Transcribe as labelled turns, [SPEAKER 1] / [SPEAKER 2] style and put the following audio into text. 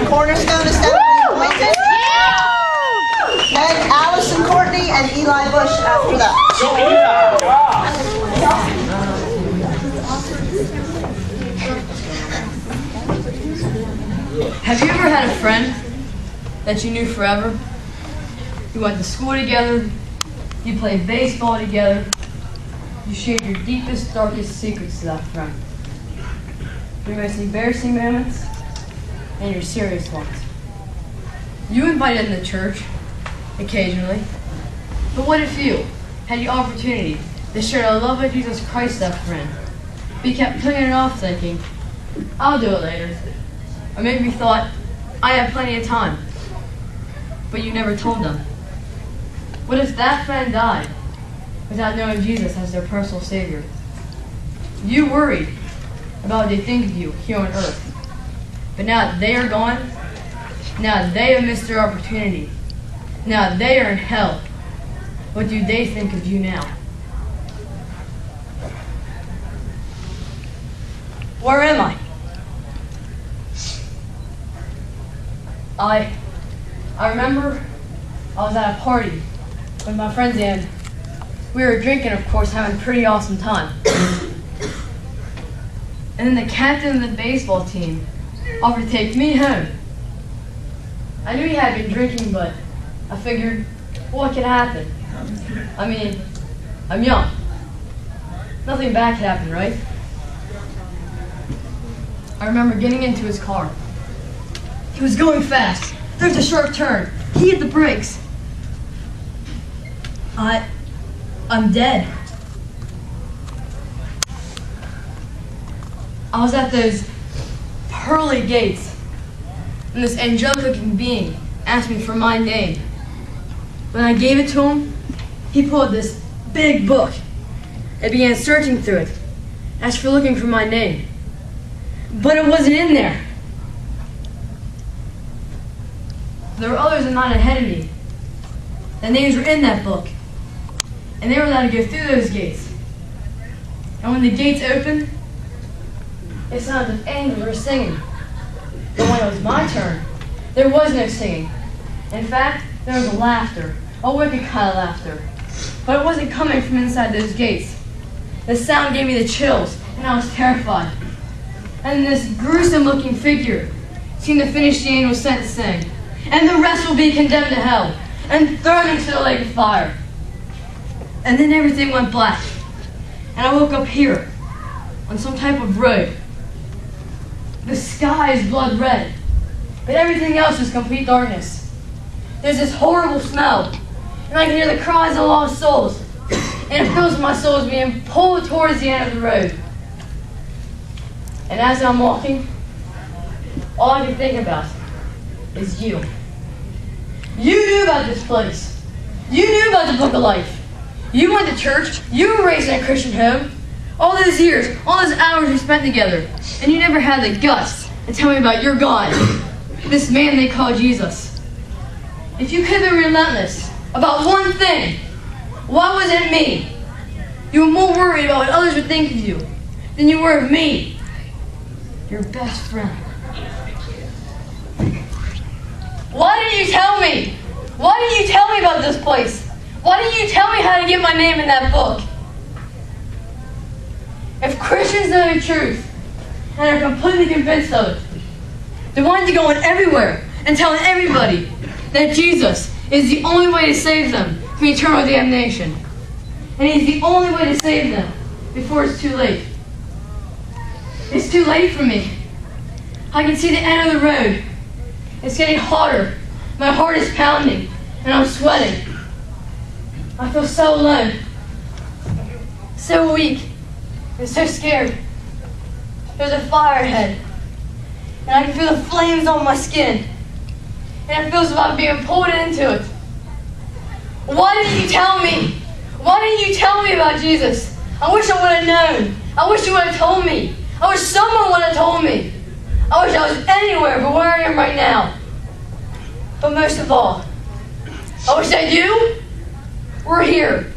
[SPEAKER 1] Cornerstone Assembly appointed. Then Allison Courtney and Eli Bush after that.
[SPEAKER 2] Have you ever had a friend that you knew forever? You went to school together, you played baseball together, you shared your deepest, darkest secrets to that friend. Your most embarrassing moments and your serious ones. You invited them to church, occasionally, but what if you had the opportunity to share the love of Jesus Christ with that friend, but you kept putting it off thinking, I'll do it later. Or maybe you thought, I have plenty of time, but you never told them. What if that friend died without knowing Jesus as their personal Savior? You worried about what they think of you here on earth. But now that they are gone, now that they have missed their opportunity, now that they are in hell, what do they think of you now? Where am I? I remember I was at a party with my friends and we were drinking, of course, having a pretty awesome time. And then the captain of the baseball team offered to take me home. I knew he had been drinking, but I figured, what could happen? I mean, I'm young. Nothing bad could happen, right? I remember getting into his car. He was going fast. There was a sharp turn. He hit the brakes. I'm dead. I was at those pearly gates, and this angelic-looking being asked me for my name. When I gave it to him, he pulled this big book and began searching through it, as for looking for my name. But it wasn't in there. There were others in line ahead of me. Their names were in that book, and they were allowed to go through those gates. And when the gates opened, it sounded as if angels were singing. But when it was my turn, there was no singing. In fact, there was a laughter, a wicked kind of laughter. But it wasn't coming from inside those gates. The sound gave me the chills, and I was terrified. And this gruesome-looking figure seemed to finish the angel's sentencing, and the rest will be condemned to hell and thrown into the lake of fire. And then everything went black, and I woke up here on some type of road. The sky is blood red, but everything else is complete darkness. There's this horrible smell, and I can hear the cries of lost souls, and it feels my soul is being pulled towards the end of the road. And as I'm walking, all I can think about is you. You knew about this place. You knew about the Book of Life. You went to church. You were raised in a Christian home. All those years, all those hours we spent together, and you never had the guts to tell me about your God, this man they call Jesus. If you could have been relentless about one thing, why was it me? You were more worried about what others would think of you than you were of me, your best friend. Why didn't you tell me? Why didn't you tell me about this place? Why didn't you tell me how to get my name in that book? If Christians know the truth and are completely convinced of it, they want to go in everywhere and telling everybody that Jesus is the only way to save them from eternal damnation. And He's the only way to save them before it's too late. It's too late for me. I can see the end of the road. It's getting hotter. My heart is pounding, and I'm sweating. I feel so alone, so weak, and so scared. There's a fire ahead, and I can feel the flames on my skin, and it feels like I'm being pulled into it. Why didn't you tell me? Why didn't you tell me about Jesus? I wish I would have known. I wish you would have told me. I wish someone would have told me. I wish I was anywhere but where I am right now. But most of all, I wish that you were here